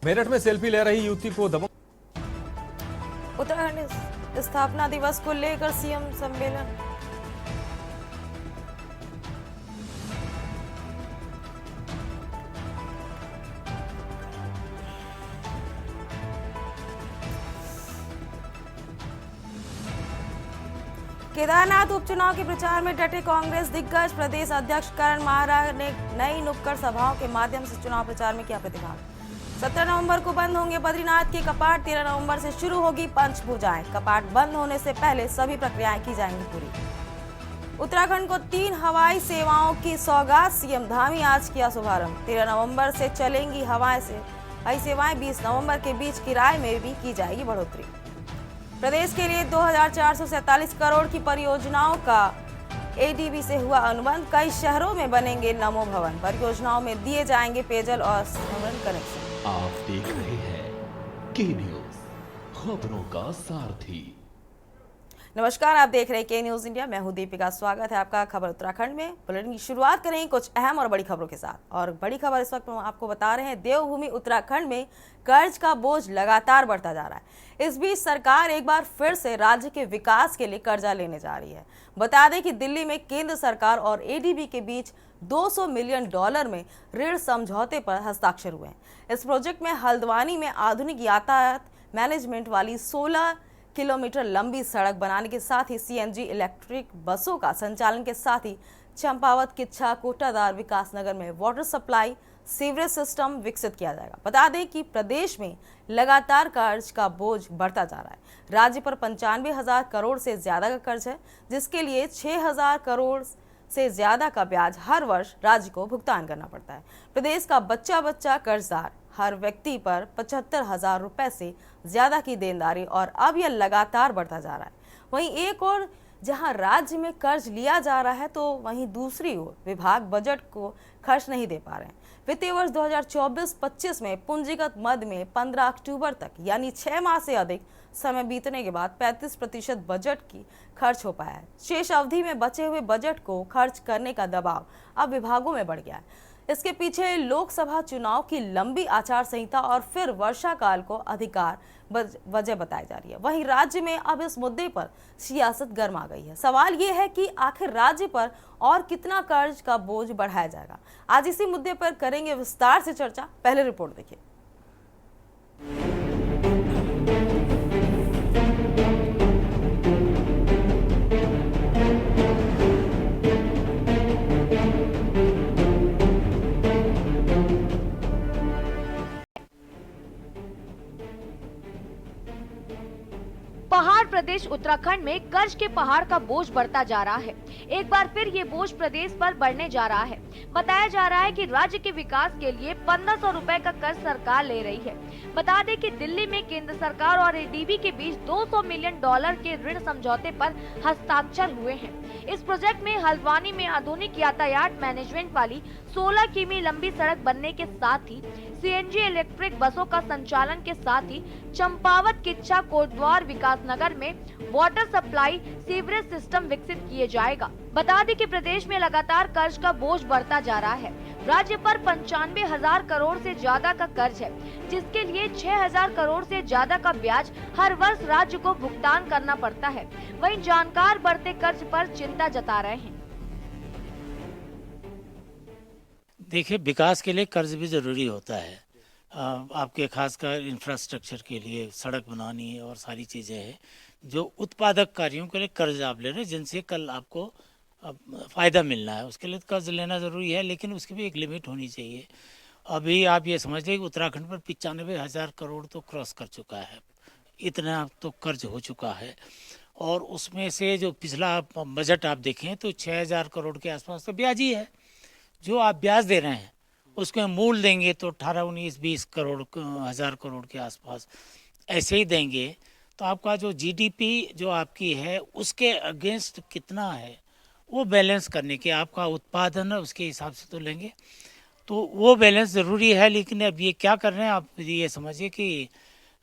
मेरठ में सेल्फी ले रही युवती को दबोच। उत्तराखंड स्थापना दिवस को लेकर सीएम सम्मेलन। केदारनाथ उपचुनाव के प्रचार में डटे कांग्रेस दिग्गज। प्रदेश अध्यक्ष करण माहरा ने नई नुक्कड़ सभाओं के माध्यम से चुनाव प्रचार में किया प्रतिभाग। 17 नवंबर को बंद होंगे बद्रीनाथ के कपाट। 13 नवंबर से शुरू होगी पंचभुजाएं। कपाट बंद होने से पहले सभी प्रक्रियाएं की जाएंगी पूरी। उत्तराखंड को 3 हवाई सेवाओं की सौगात। सीएम धामी आज किया शुभारंभ। 13 नवंबर से चलेंगी हवाई सेवाएं। 20 नवंबर के बीच किराए में भी की जाएगी बढ़ोतरी। प्रदेश के लिए 2447 करोड़ की परियोजनाओं का एडीबी से हुआ अनुबंध। कई शहरों में बनेंगे नमो भवन। परियोजनाओं में दिए जाएंगे पेयजल और सघन कनेक्शन। आप देख रहे हैं के न्यूज, खबरों का सारथी। नमस्कार, आप देख रहे हैं के न्यूज इंडिया। मैं हूं दीपिका। स्वागत है आपका खबर उत्तराखंड में। बुलेटिन की शुरुआत करेंगे कुछ अहम और बड़ी खबरों के साथ। और बड़ी खबर इस वक्त हम आपको बता रहे हैं, देवभूमि उत्तराखंड में कर्ज का बोझ लगातार बढ़ता जा रहा है। इस बीच सरकार एक बार फिर से राज्य के विकास के लिए कर्जा लेने जा रही है। बता दें कि दिल्ली में केंद्र सरकार और एडीबी के बीच $200 मिलियन में ऋण समझौते पर हस्ताक्षर हुए हैं। इस प्रोजेक्ट में हल्द्वानी में आधुनिक यातायात मैनेजमेंट वाली 16 किलोमीटर लंबी सड़क बनाने के साथ ही सीएनजी इलेक्ट्रिक बसों का संचालन के साथ ही चंपावत, किच्छा, कोटादार, विकासनगर में वाटर सप्लाई सीवरेज सिस्टम विकसित किया जाएगा। बता दें कि प्रदेश में लगातार कर्ज का बोझ बढ़ता जा रहा है। राज्य पर 95,000 करोड़ से ज्यादा का कर्ज है, जिसके लिए 6,000 करोड़ से ज्यादा का ब्याज हर वर्ष राज्य को भुगतान करना पड़ता है। प्रदेश का बच्चा बच्चा कर्जदार, हर व्यक्ति पर 75,000 रुपए से ज्यादा की देनदारी, और अब यह लगातार बढ़ता जा रहा है। वहीं एक और जहां राज्य में कर्ज लिया जा रहा है, तो वहीं दूसरी ओर विभाग बजट को खर्च नहीं दे पा रहे हैं। वित्तीय वर्ष 2024-25 में पूंजीगत मद में 15 अक्टूबर तक यानी 6 माह से अधिक समय बीतने के बाद 35% बजट की खर्च हो पाया है। शेष अवधि में बचे हुए बजट को खर्च करने का दबाव अब विभागों में बढ़ गया है। इसके पीछे लोकसभा चुनाव की लंबी आचार संहिता और फिर वर्षा काल को अधिकार वजह बताई जा रही है। वहीं राज्य में अब इस मुद्दे पर सियासत गर्मा गई है। सवाल ये है कि आखिर राज्य पर और कितना कर्ज का बोझ बढ़ाया जाएगा। आज इसी मुद्दे पर करेंगे विस्तार से चर्चा। पहले रिपोर्ट देखिए। पहाड़ प्रदेश उत्तराखंड में कर्ज के पहाड़ का बोझ बढ़ता जा रहा है। एक बार फिर ये बोझ प्रदेश पर बढ़ने जा रहा है। बताया जा रहा है कि राज्य के विकास के लिए 1500 रुपए का कर्ज सरकार ले रही है। बता दें कि दिल्ली में केंद्र सरकार और एडीबी के बीच $200 मिलियन के ऋण समझौते पर हस्ताक्षर हुए हैं। इस प्रोजेक्ट में हल्द्वानी में आधुनिक यातायात मैनेजमेंट वाली 16 किमी लंबी सड़क बनने के साथ ही सीएनजी इलेक्ट्रिक बसों का संचालन के साथ ही चंपावत, किच्छा, कोटद्वार, विकासनगर में वाटर सप्लाई सीवरेज सिस्टम विकसित किए जाएगा। बता दें कि प्रदेश में लगातार कर्ज का बोझ बढ़ता जा रहा है। राज्य पर 95,000 करोड़ से ज्यादा का कर्ज है, जिसके लिए 6,000 करोड़ से ज्यादा का ब्याज हर वर्ष राज्य को भुगतान करना पड़ता है। वहीं जानकार बढ़ते कर्ज पर चिंता जता रहे हैं। देखिए, विकास के लिए कर्ज भी ज़रूरी होता है। आपके खासकर इंफ्रास्ट्रक्चर के लिए सड़क बनानी है और सारी चीज़ें हैं जो उत्पादक कार्यों के लिए कर्ज आप ले रहे हैं, जिनसे कल आपको फ़ायदा मिलना है। उसके लिए कर्ज लेना ज़रूरी है, लेकिन उसकी भी एक लिमिट होनी चाहिए। अभी आप ये समझिए कि उत्तराखंड पर 95,000 करोड़ तो क्रॉस कर चुका है। इतना तो कर्ज हो चुका है, और उसमें से जो पिछला बजट आप देखें तो 6,000 करोड़ के आसपास तो ब्याज ही है। जो आप ब्याज दे रहे हैं उसके मूल देंगे तो 18, 19, 20 करोड़ हज़ार करोड़ के आसपास ऐसे ही देंगे, तो आपका जो जीडीपी जो आपकी है उसके अगेंस्ट कितना है वो बैलेंस करने के, आपका उत्पादन है उसके हिसाब से तो लेंगे, तो वो बैलेंस ज़रूरी है। लेकिन अब ये क्या कर रहे हैं आप, ये समझिए कि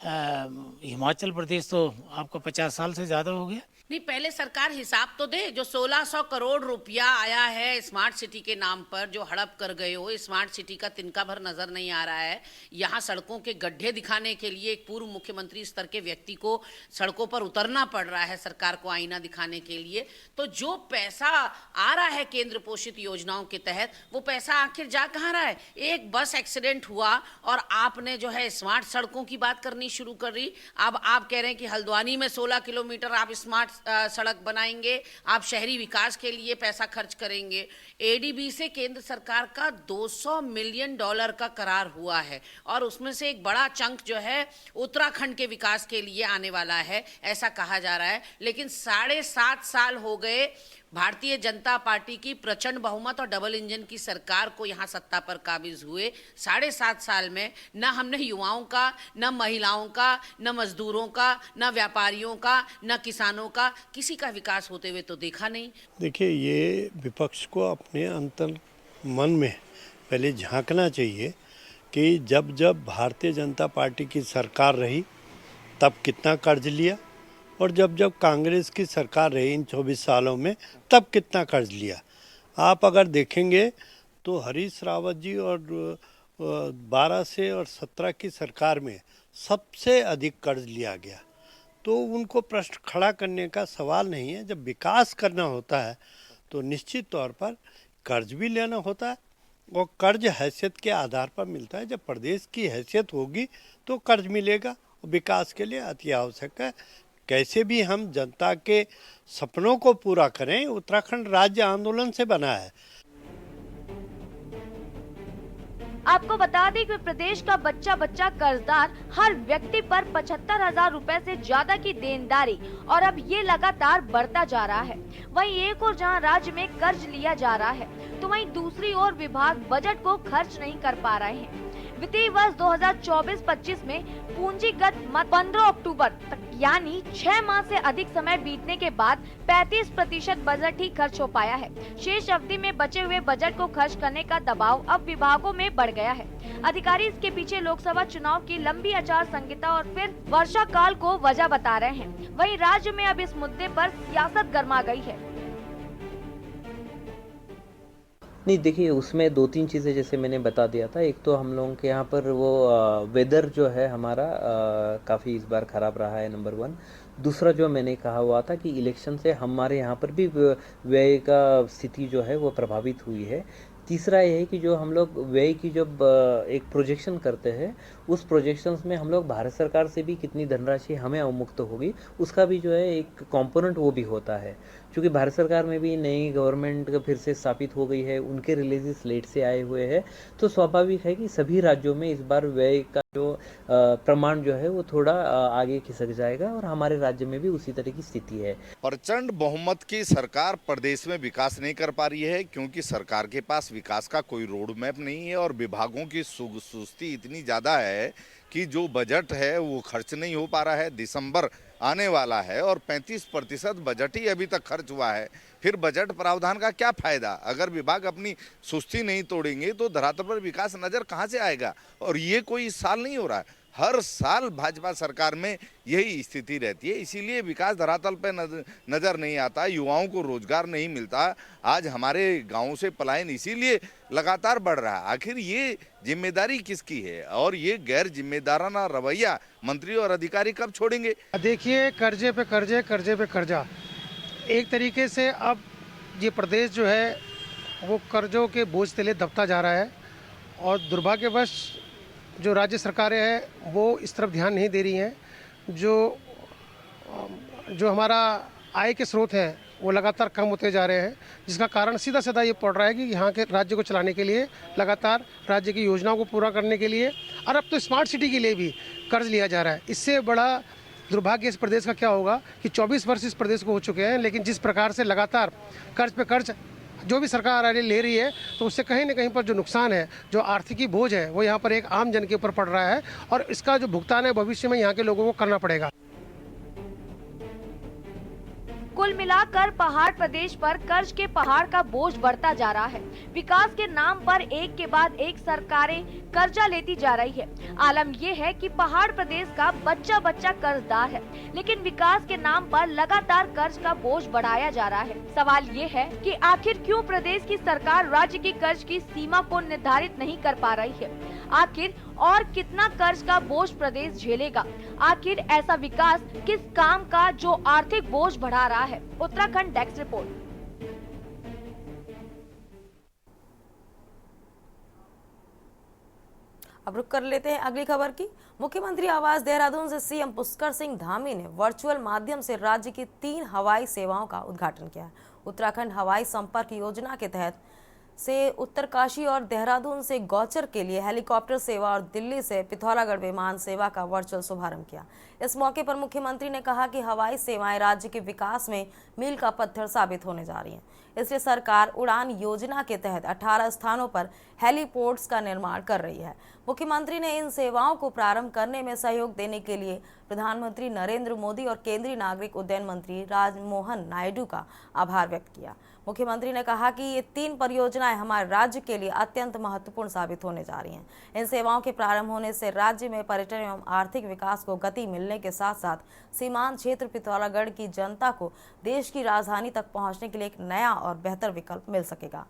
हिमाचल प्रदेश तो आपका 50 साल से ज़्यादा हो गया। नहीं, पहले सरकार हिसाब तो दे। जो 1600 करोड़ रुपया आया है स्मार्ट सिटी के नाम पर, जो हड़प कर गए हो, स्मार्ट सिटी का तिनका भर नजर नहीं आ रहा है। यहाँ सड़कों के गड्ढे दिखाने के लिए एक पूर्व मुख्यमंत्री स्तर के व्यक्ति को सड़कों पर उतरना पड़ रहा है सरकार को आईना दिखाने के लिए। तो जो पैसा आ रहा है केंद्र पोषित योजनाओं के तहत, वो पैसा आखिर जा कहाँ रहा है? एक बस एक्सीडेंट हुआ और आपने जो है स्मार्ट सड़कों की बात करनी शुरू कर दी। अब आप कह रहे हैं कि हल्द्वानी में 16 किलोमीटर आप स्मार्ट सड़क बनाएंगे, आप शहरी विकास के लिए पैसा खर्च करेंगे। एडीबी से केंद्र सरकार का $200 मिलियन का करार हुआ है और उसमें से एक बड़ा चंक जो है उत्तराखंड के विकास के लिए आने वाला है, ऐसा कहा जा रहा है। लेकिन 7.5 साल हो गए भारतीय जनता पार्टी की प्रचंड बहुमत और डबल इंजन की सरकार को यहाँ सत्ता पर काबिज हुए। 7.5 साल में न हमने युवाओं का, न महिलाओं का, न मजदूरों का, न व्यापारियों का, न किसानों का, किसी का विकास होते हुए तो देखा नहीं। देखिए, ये विपक्ष को अपने अंतर मन में पहले झांकना चाहिए कि जब जब भारतीय जनता पार्टी की सरकार रही तब कितना कर्ज लिया, और जब जब कांग्रेस की सरकार रही इन 24 सालों में तब कितना कर्ज लिया। आप अगर देखेंगे तो हरीश रावत जी और 12 से और 17 की सरकार में सबसे अधिक कर्ज लिया गया। तो उनको प्रश्न खड़ा करने का सवाल नहीं है। जब विकास करना होता है तो निश्चित तौर पर कर्ज भी लेना होता है, और कर्ज हैसियत के आधार पर मिलता है। जब प्रदेश की हैसियत होगी तो कर्ज मिलेगा, विकास के लिए अति आवश्यक है। कैसे भी हम जनता के सपनों को पूरा करें, उत्तराखंड राज्य आंदोलन से बना है। आपको बता दें कि प्रदेश का बच्चा बच्चा कर्जदार, हर व्यक्ति पर 75,000 रुपए से ज्यादा की देनदारी, और अब ये लगातार बढ़ता जा रहा है। वहीं एक और जहां राज्य में कर्ज लिया जा रहा है, तो वहीं दूसरी ओर विभाग बजट को खर्च नहीं कर पा रहे हैं। वित्तीय वर्ष 2024-25 में पूंजीगत मद 15 अक्टूबर तक यानी 6 माह से अधिक समय बीतने के बाद 35% बजट ही खर्च हो पाया है। शेष अवधि में बचे हुए बजट को खर्च करने का दबाव अब विभागों में बढ़ गया है। अधिकारी इसके पीछे लोकसभा चुनाव की लंबी आचार संहिता और फिर वर्षा काल को वजह बता रहे हैं। वहीं राज्य में अब इस मुद्दे पर सियासत गर्मा गई है। नहीं, देखिए, उसमें 2-3 चीज़ें जैसे मैंने बता दिया था। एक तो हम लोगों के यहाँ पर वो वेदर जो है हमारा काफ़ी इस बार ख़राब रहा है, नंबर 1। दूसरा जो मैंने कहा हुआ था कि इलेक्शन से हमारे यहाँ पर भी व्यय का स्थिति जो है वो प्रभावित हुई है। तीसरा ये है कि जो हम लोग व्यय की जब एक प्रोजेक्शन करते हैं, उस प्रोजेक्शंस में हम लोग भारत सरकार से भी कितनी धनराशि हमें अवमुक्त होगी, उसका भी जो है एक कंपोनेंट वो भी होता है। क्योंकि भारत सरकार में भी नई गवर्नमेंट फिर से स्थापित हो गई है, उनके रिलीजेस लेट से आए हुए हैं, तो स्वाभाविक है कि सभी राज्यों में इस बार व्यय का जो प्रमाण जो है वो थोड़ा आगे खिसक जाएगा, और हमारे राज्य में भी उसी तरह की स्थिति है। प्रचंड बहुमत की सरकार प्रदेश में विकास नहीं कर पा रही है, क्योंकि सरकार के पास विकास का कोई रोड मैप नहीं है, और विभागों की सुस्ती इतनी ज़्यादा है कि जो बजट है वो खर्च नहीं हो पा रहा है। दिसंबर आने वाला है और 35% बजट ही अभी तक खर्च हुआ है। फिर बजट प्रावधान का क्या फायदा? अगर विभाग अपनी सुस्ती नहीं तोड़ेंगे तो धरातल पर विकास नजर कहाँ से आएगा? और ये कोई इस साल नहीं हो रहा है, हर साल भाजपा सरकार में यही स्थिति रहती है। इसीलिए विकास धरातल पर नजर नहीं आता, युवाओं को रोजगार नहीं मिलता। आज हमारे गांवों से पलायन इसीलिए लगातार बढ़ रहा है। आखिर ये जिम्मेदारी किसकी है, और ये गैर जिम्मेदाराना रवैया मंत्री और अधिकारी कब छोड़ेंगे? देखिए, कर्जे पे कर्जे, कर्जे पे कर्जा, एक तरीके से अब ये प्रदेश जो है वो कर्जों के बोझ तले दबता जा रहा है, और दुर्भाग्यवश जो राज्य सरकारें हैं वो इस तरफ ध्यान नहीं दे रही हैं। जो हमारा आय के स्रोत हैं वो लगातार कम होते जा रहे हैं, जिसका कारण सीधा सीधा ये पड़ रहा है कि यहाँ के राज्य को चलाने के लिए, लगातार राज्य की योजनाओं को पूरा करने के लिए, और अब तो स्मार्ट सिटी के लिए भी कर्ज लिया जा रहा है। इससे बड़ा दुर्भाग्य इस प्रदेश का क्या होगा कि 24 वर्ष इस प्रदेश को हो चुके हैं, लेकिन जिस प्रकार से लगातार कर्ज पे कर्ज जो भी सरकार ले रही है, तो उससे कहीं ना कहीं पर जो नुकसान है, जो आर्थिकी बोझ है, वो यहाँ पर एक आम जन के ऊपर पड़ रहा है, और इसका जो भुगतान है भविष्य में यहाँ के लोगों को करना पड़ेगा। कुल कुल मिलाकर पहाड़ प्रदेश पर कर्ज के पहाड़ का बोझ बढ़ता जा रहा है। विकास के नाम पर एक के बाद एक सरकारें कर्जा लेती जा रही है। आलम यह है कि पहाड़ प्रदेश का बच्चा बच्चा कर्जदार है, लेकिन विकास के नाम पर लगातार कर्ज का बोझ बढ़ाया जा रहा है। सवाल ये है कि आखिर क्यों प्रदेश की सरकार राज्य की कर्ज की सीमा को निर्धारित नहीं कर पा रही है? आखिर और कितना कर्ज का बोझ प्रदेश झेलेगा? आखिर ऐसा विकास किस काम का जो आर्थिक बोझ बढ़ा रहा है? Uttarakhand desk report. अब रुक कर लेते हैं अगली खबर की। मुख्यमंत्री आवास देहरादून से सीएम पुष्कर सिंह धामी ने वर्चुअल माध्यम से राज्य की 3 हवाई सेवाओं का उद्घाटन किया। उत्तराखंड हवाई संपर्क योजना के तहत से उत्तरकाशी और देहरादून से गौचर के लिए हेलीकॉप्टर सेवा और दिल्ली से पिथौरागढ़ विमान सेवा का वर्चुअल शुभारंभ किया। इस मौके पर मुख्यमंत्री ने कहा कि हवाई सेवाएं राज्य के विकास में मील का पत्थर साबित होने जा रही हैं। इसलिए सरकार उड़ान योजना के तहत 18 स्थानों पर हेलीपोर्ट्स का निर्माण कर रही है। मुख्यमंत्री ने इन सेवाओं को प्रारंभ करने में सहयोग देने के लिए प्रधानमंत्री नरेंद्र मोदी और केंद्रीय नागरिक उड्डयन मंत्री राजमोहन नायडू का आभार व्यक्त किया। मुख्यमंत्री ने कहा कि ये 3 परियोजनाएं हमारे राज्य के लिए अत्यंत महत्वपूर्ण साबित होने जा रही हैं। इन सेवाओं के प्रारंभ होने से राज्य में पर्यटन एवं आर्थिक विकास को गति मिलने के साथ साथ सीमांत क्षेत्र पिथौरागढ़ की जनता को देश की राजधानी तक पहुंचने के लिए एक नया और बेहतर विकल्प मिल सकेगा।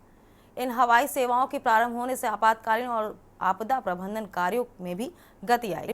इन हवाई सेवाओं के प्रारंभ होने से आपातकालीन और आपदा प्रबंधन कार्यों में भी गति आएगी।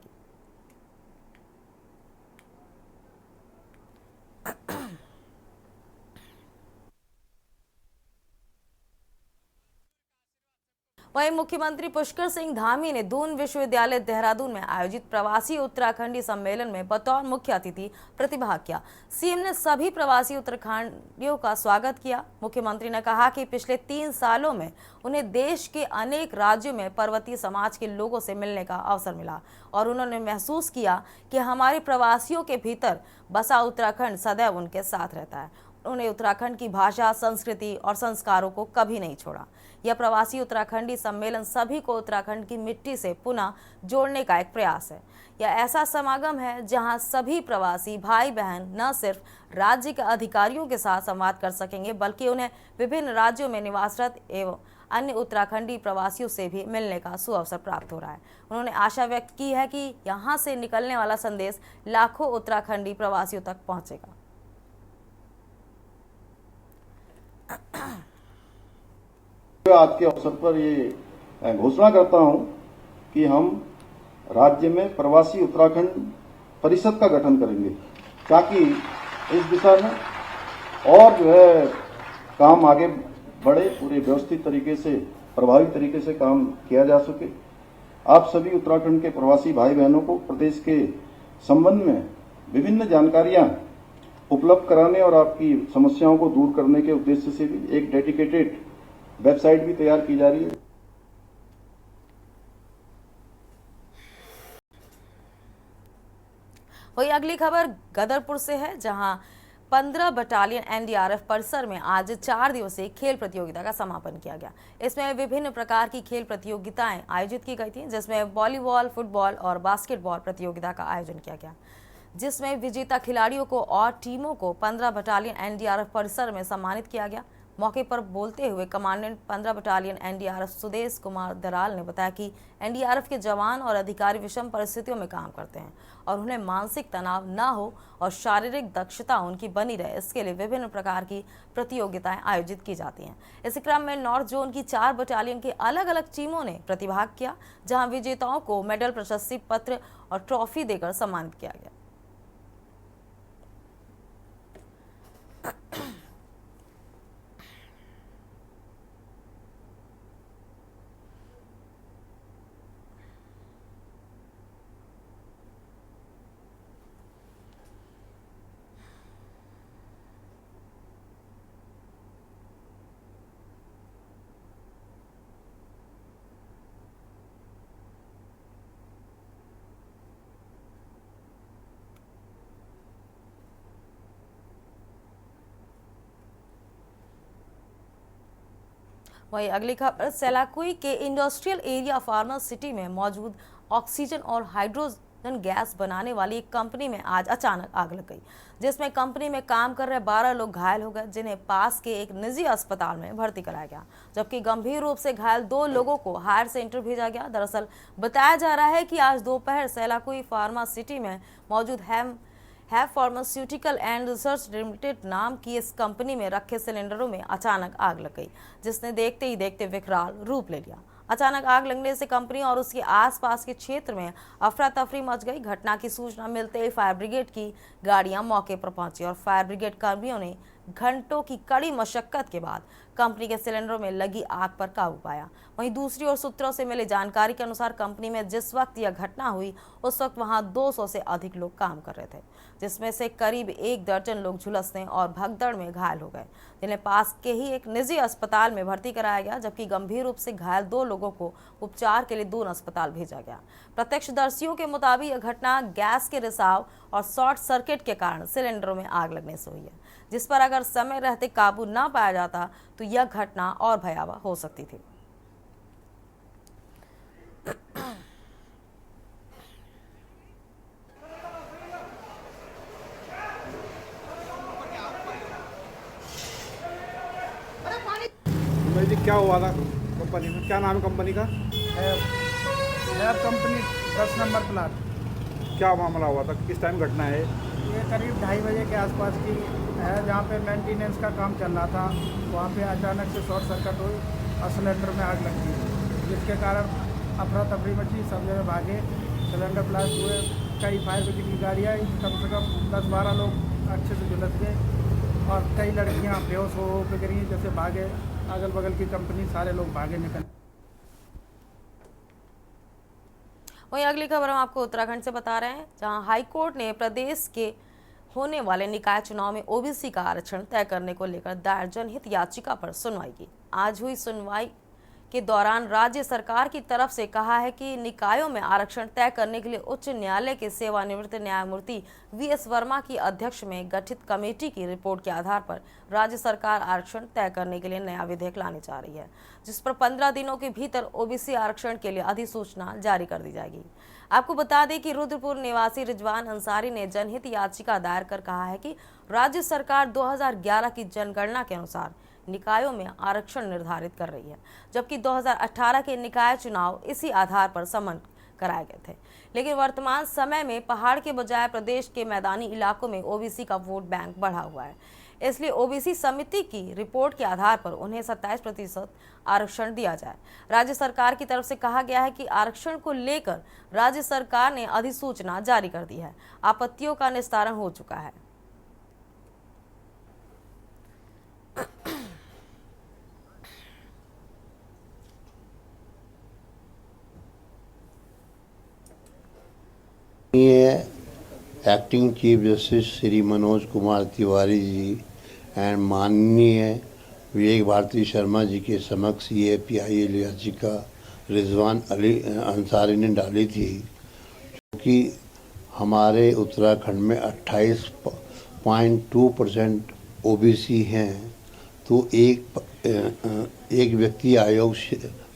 वहीं मुख्यमंत्री पुष्कर सिंह धामी ने दून विश्वविद्यालय देहरादून में आयोजित प्रवासी उत्तराखंडी सम्मेलन में बतौर मुख्य अतिथि प्रतिभाग किया। सीएम ने सभी प्रवासी उत्तराखंडियों का स्वागत किया। मुख्यमंत्री ने कहा कि पिछले 3 सालों में उन्हें देश के अनेक राज्यों में पर्वतीय समाज के लोगों से मिलने का अवसर मिला और उन्होंने महसूस किया कि हमारे प्रवासियों के भीतर बसा उत्तराखंड सदैव उनके साथ रहता है। उन्होंने उत्तराखंड की भाषा, संस्कृति और संस्कारों को कभी नहीं छोड़ा। यह प्रवासी उत्तराखंडी सम्मेलन सभी को उत्तराखंड की मिट्टी से पुनः जोड़ने का एक प्रयास है। यह ऐसा समागम है जहां सभी प्रवासी भाई बहन न सिर्फ राज्य के अधिकारियों के साथ संवाद कर सकेंगे, बल्कि उन्हें विभिन्न राज्यों में निवासरत एवं अन्य उत्तराखंडी प्रवासियों से भी मिलने का सुअवसर प्राप्त हो रहा है। उन्होंने आशा व्यक्त की है कि यहाँ से निकलने वाला संदेश लाखों उत्तराखंडी प्रवासियों तक पहुँचेगा। आज के अवसर पर ये घोषणा करता हूं कि हम राज्य में प्रवासी उत्तराखंड परिषद का गठन करेंगे ताकि इस दिशा में और जो है काम आगे बढ़े, पूरे व्यवस्थित तरीके से, प्रभावी तरीके से काम किया जा सके। आप सभी उत्तराखंड के प्रवासी भाई बहनों को प्रदेश के संबंध में विभिन्न जानकारियां उपलब्ध कराने और आपकी समस्याओं को दूर करने के उद्देश्य से भी एक डेडिकेटेड वेबसाइट भी तैयार की जा रही है। वही अगली खबर गदरपुर से है, जहां 15 बटालियन एनडीआरएफ परिसर में आज 4 दिवसीय खेल प्रतियोगिता का समापन किया गया। इसमें विभिन्न प्रकार की खेल प्रतियोगिताएं आयोजित की गई थी, जिसमें वॉलीबॉल, फुटबॉल और बास्केटबॉल प्रतियोगिता का आयोजन किया गया, जिसमें विजेता खिलाड़ियों को और टीमों को 15 बटालियन एनडीआरएफ परिसर में सम्मानित किया गया। मौके पर बोलते हुए commandant 15 battalion NDRF Sudesh Kumar Daral ने बताया कि एनडीआरएफ के जवान और अधिकारी विषम परिस्थितियों में काम करते हैं और उन्हें मानसिक तनाव न हो और शारीरिक दक्षता उनकी बनी रहे, इसके लिए विभिन्न प्रकार की प्रतियोगिताएं आयोजित की जाती हैं। इस क्रम में नॉर्थ जोन की 4 बटालियन की अलग अलग टीमों ने प्रतिभाग किया, जहां विजेताओं को मेडल, प्रशस्ति पत्र और ट्रॉफी देकर सम्मानित किया गया। वहीं अगली खबर सेलाकुई के इंडस्ट्रियल एरिया फार्मा सिटी में मौजूद ऑक्सीजन और गैस बनाने वाली एक कंपनी में आज अचानक आग लग गई, जिसमें कंपनी में काम कर रहे 12 लोग घायल हो गए, जिन्हें पास के एक निजी अस्पताल में भर्ती कराया गया, जबकि गंभीर रूप से घायल 2 लोगों को हायर सेंटर भेजा गया। दरअसल बताया जा रहा है कि आज दोपहर सेलाकुई फार्मा सिटी में मौजूद have pharmaceutical and research limited नाम की इस कंपनी में रखे सिलेंडरों में अचानक आग लग गई, जिसने देखते ही देखते विकराल रूप ले लिया। अचानक आग लगने से कंपनी और उसके आसपास के क्षेत्र में अफरा तफरी मच गई। घटना की सूचना मिलते ही फायर ब्रिगेड की गाड़ियां मौके पर पहुंची और फायर ब्रिगेड कर्मियों ने घंटों की कड़ी मशक्कत के बाद कंपनी के सिलेंडरों में लगी आग पर काबू पाया। वहीं दूसरी ओर सूत्रों से मिली जानकारी के अनुसार कंपनी में जिस वक्त यह घटना हुई उस वक्त वहां 200 से अधिक लोग काम कर रहे थे, जिसमें से करीब 1 दर्जन लोग झुलसने और भगदड़ में घायल हो गए, जिन्हें पास के ही एक निजी अस्पताल में भर्ती कराया गया, जबकि गंभीर रूप से घायल 2 लोगों को उपचार के लिए दून अस्पताल भेजा गया। प्रत्यक्षदर्शियों के मुताबिक यह घटना गैस के रिसाव और शॉर्ट सर्किट के कारण सिलेंडरों में आग लगने से हुई है, जिस पर अगर समय रहते काबू न पाया जाता तो यह घटना और भयावह हो सकती थी। भाई जी क्या हुआ था कंपनी में? क्या नाम है कंपनी का? Lab company 10 number plot. क्या मामला हुआ था? किस टाइम घटना है? ये करीब 2:30 बजे के आसपास की है, जहाँ पे मेंटेनेंस का काम चल रहा था। वहाँ पे अचानक से शॉर्ट सर्किट हुई और सिलेंडर में आग लग गई, जिसके कारण अफरा तफरी मची, सब जगह भागे, सिलेंडर ब्लास्ट हुए। कई फायर ब्रिगेड की गाड़ियाँ आई, कम से कम 10-12 लोग अच्छे से झुलस गए और कई लड़कियाँ बेहोश हो के गिरी। जैसे भागे अगल बगल की कंपनी, सारे लोग भागे निकल। वहीं अगली खबर हम आपको उत्तराखंड से बता रहे हैं, जहां हाईकोर्ट ने प्रदेश के होने वाले निकाय चुनाव में ओबीसी का आरक्षण तय करने को लेकर दायर जनहित याचिका पर सुनवाई की। आज हुई सुनवाई के दौरान राज्य सरकार की तरफ से कहा है कि निकायों में आरक्षण तय करने के लिए उच्च न्यायालय के सेवानिवृत्त न्यायमूर्ति वीएस वर्मा की अध्यक्ष में गठित कमेटी की रिपोर्ट के आधार पर राज्य सरकार आरक्षण तय करने के लिए नया विधेयक लाने जा रही है, जिस पर 15 दिनों के भीतर ओबीसी आरक्षण के लिए अधिसूचना जारी कर दी जाएगी। आपको बता दें कि रुद्रपुर निवासी रिजवान अंसारी ने जनहित याचिका दायर कर कहा है कि राज्य सरकार 2011 की जनगणना के अनुसार निकायों में आरक्षण निर्धारित कर रही है, जबकि 2018 के निकाय चुनाव इसी आधार पर सम्पन्न कराए गए थे। लेकिन वर्तमान समय में पहाड़ के बजाय प्रदेश के मैदानी इलाकों में ओबीसी का वोट बैंक बढ़ा हुआ है, इसलिए ओबीसी समिति की रिपोर्ट के आधार पर उन्हें 27% आरक्षण दिया जाए। राज्य सरकार की तरफ से कहा गया है कि आरक्षण को लेकर राज्य सरकार ने अधिसूचना जारी कर दी है, आपत्तियों का निस्तारण हो चुका है। Acting chief justice Shri Manoj Kumar Tiwari ji and माननीय विवेक भारती शर्मा जी के समक्ष ये पीआईएल याचिका रिजवान अली अंसारी ने डाली थी, क्योंकि हमारे उत्तराखंड में 28.2% ओबीसी हैं। तो एक व्यक्ति आयोग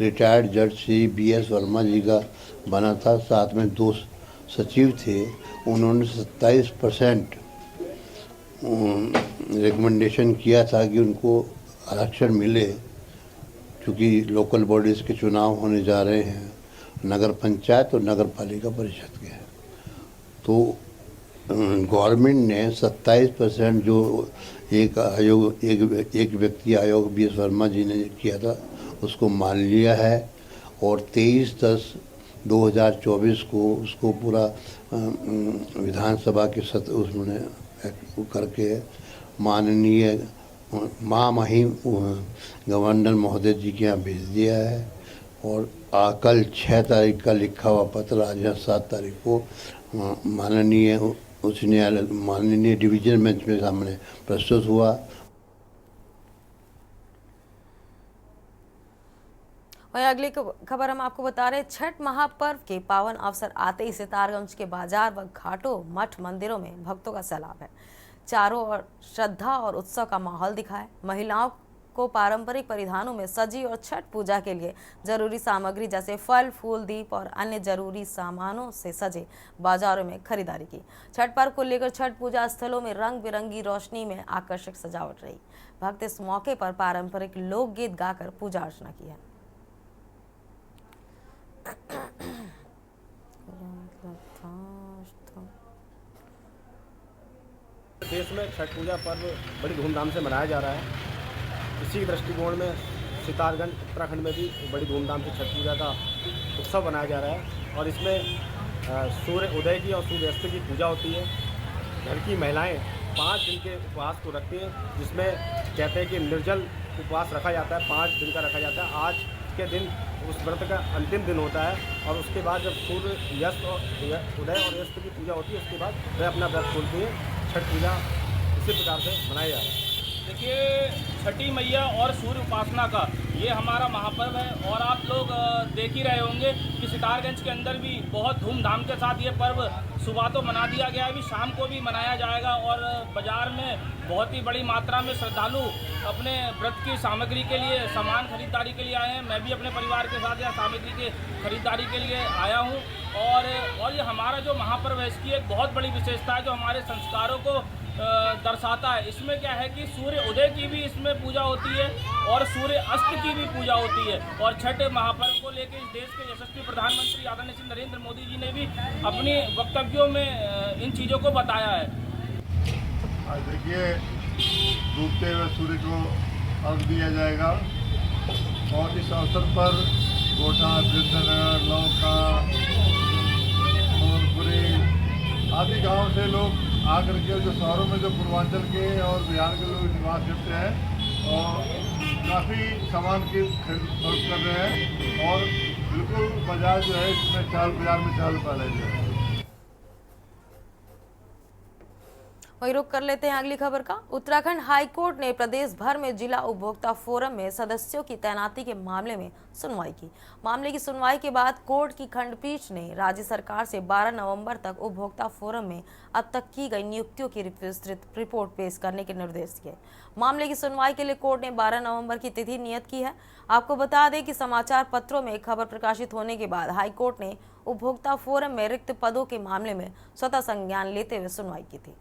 रिटायर्ड जज श्री बीएस वर्मा जी का बना था, साथ में 2 सचिव थे। उन्होंने 27% रिकमेंडेशन किया था कि उनको आरक्षण मिले, क्योंकि लोकल बॉडीज़ के चुनाव होने जा रहे हैं, नगर पंचायत और नगर पालिका परिषद के। तो गवर्नमेंट ने 27% जो एक व्यक्ति आयोग बीएस वर्मा जी ने किया था उसको मान लिया है, और 23/10/2024 को उसको पूरा विधानसभा के सत्र उसने करके माननीय महामहिम गवर्नर महोदय जी के यहाँ भेज दिया है। और कल 6 तारीख का लिखा हुआ पत्र आज 7 तारीख को माननीय उच्च न्यायालय माननीय डिवीजन बेंच में सामने प्रस्तुत हुआ। वहीं अगली खबर हम आपको बता रहे, छठ महापर्व के पावन अवसर आते ही सितारगंज के बाजार व घाटों, मठ, मंदिरों में भक्तों का सैलाब है। चारों ओर श्रद्धा और उत्सव का माहौल दिखा है। महिलाओं को पारंपरिक परिधानों में सजी और छठ पूजा के लिए जरूरी सामग्री जैसे फल, फूल, दीप और अन्य जरूरी सामानों से सजे बाजारों में खरीदारी की। छठ पर्व को लेकर छठ पूजा स्थलों में रंग बिरंगी रोशनी में आकर्षक सजावट रही। भक्त इस मौके पर पारंपरिक लोकगीत गाकर पूजा अर्चना की है। देश में छठ पूजा पर्व बड़ी धूमधाम से मनाया जा रहा है। इसी दृष्टिकोण में सितारगंज उत्तराखंड में भी बड़ी धूमधाम से छठ पूजा का उत्सव मनाया जा रहा है और इसमें सूर्य उदय की और सूर्यास्त की पूजा होती है। घर की महिलाएं 5 दिन के उपवास को रखती हैं, जिसमें कहते हैं कि निर्जल उपवास रखा जाता है, 5 दिन का रखा जाता है। आज के दिन उस व्रत का अंतिम दिन होता है और उसके बाद जब सूर्य यस्त और उदय और यस्त की पूजा होती है उसके बाद वे अपना व्रत खोलती है। छठ पूजा इसी प्रकार से मनाया जा रहा है। देखिए, छठी मैया और सूर्य उपासना का ये हमारा महापर्व है और आप लोग देख ही रहे होंगे कि सितारगंज के अंदर भी बहुत धूमधाम के साथ ये पर्व सुबह तो मना दिया गया है, अभी शाम को भी मनाया जाएगा और बाजार में बहुत ही बड़ी मात्रा में श्रद्धालु अपने व्रत की सामग्री के लिए सामान खरीदारी के लिए आए हैं। मैं भी अपने परिवार के साथ यहाँ सामग्री की खरीदारी के लिए आया हूँ और ये हमारा जो महापर्व है इसकी एक बहुत बड़ी विशेषता है जो हमारे संस्कारों को दर्शाता है। इसमें क्या है कि सूर्य उदय की भी इसमें पूजा होती है और सूर्य अस्त की भी पूजा होती है और छठ महापर्व को लेकर इस देश के यशस्वी प्रधानमंत्री आदरणीय श्री नरेंद्र मोदी जी ने भी अपने वक्तव्यों में इन चीज़ों को बताया है। आज देखिए, डूबते हुए सूर्य को अर्घ दिया जाएगा और इस अवसर पर गोटा, वृद्धनगर, लौका, मोरपुरी आदि गाँव से लोग आकर के जो शहरों में जो पूर्वांचल के और बिहार के लोग निवास करते हैं और काफ़ी सामान की खरीद कर रहे हैं और बिल्कुल बाजार जो है इसमें बाजार में चहल पहल है। वही रुक कर लेते हैं अगली खबर का। उत्तराखंड हाईकोर्ट ने प्रदेश भर में जिला उपभोक्ता फोरम में सदस्यों की तैनाती के मामले में सुनवाई की। मामले की सुनवाई के बाद कोर्ट की खंडपीठ ने राज्य सरकार से 12 नवंबर तक उपभोक्ता फोरम में अब तक की गई नियुक्तियों की विस्तृत रिपोर्ट पेश करने के निर्देश दिए। मामले की सुनवाई के लिए कोर्ट ने 12 नवंबर की तिथि नियत की है। आपको बता दें कि समाचार पत्रों में खबर प्रकाशित होने के बाद हाईकोर्ट ने उपभोक्ता फोरम में रिक्त पदों के मामले में स्वतः संज्ञान लेते हुए सुनवाई की थी।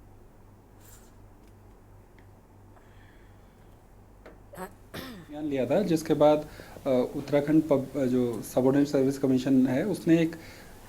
लिया था, जिसके बाद उत्तराखंड जो सबऑर्डिनेट सर्विस कमीशन है उसने एक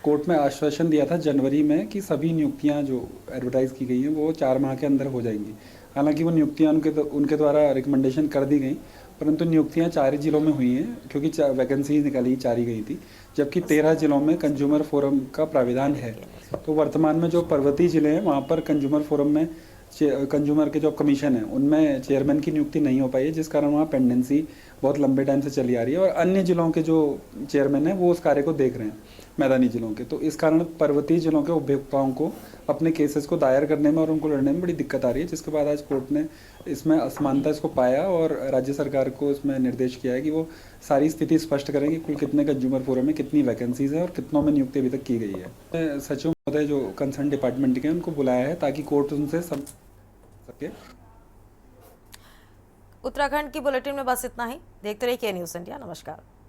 कोर्ट में आश्वासन दिया था जनवरी में कि सभी नियुक्तियां जो एडवर्टाइज की गई हैं वो 4 माह के अंदर हो जाएंगी। हालांकि वो नियुक्तियां उनके द्वारा रिकमेंडेशन कर दी गई, परंतु नियुक्तियां 4 जिलों में हुई हैं क्योंकि वैकेंसीज निकाली 4 ही गई थी, जबकि 13 जिलों में कंज्यूमर फोरम का प्राविधान है। तो वर्तमान में जो पर्वतीय जिले हैं वहाँ पर कंज्यूमर फोरम में कंज्यूमर के जो कमीशन है उनमें चेयरमैन की नियुक्ति नहीं हो पाई है, जिस कारण वहाँ पेंडेंसी बहुत लंबे टाइम से चली आ रही है और अन्य जिलों के जो चेयरमैन हैं वो उस कार्य को देख रहे हैं, मैदानी जिलों के। तो इस कारण पर्वतीय जिलों के उपभोक्ताओं को अपने केसेस को दायर करने में और उनको लड़ने में बड़ी दिक्कत आ रही है, जिसके बाद आज कोर्ट ने इसमें असमानता इसको पाया और राज्य सरकार को इसमें निर्देश किया है कि वो सारी स्थिति स्पष्ट करें कि कुल कितने कंज्यूमर फोरम में कितनी वैकेंसीज है और कितनों में नियुक्ति अभी तक की गई है। सचिव महोदय जो कंसर्न डिपार्टमेंट के उनको बुलाया है ताकि कोर्ट उनसे सब सके। उत्तराखंड की बुलेटिन में बस इतना ही। देखते रहिए के न्यूज़ इंडिया। नमस्कार।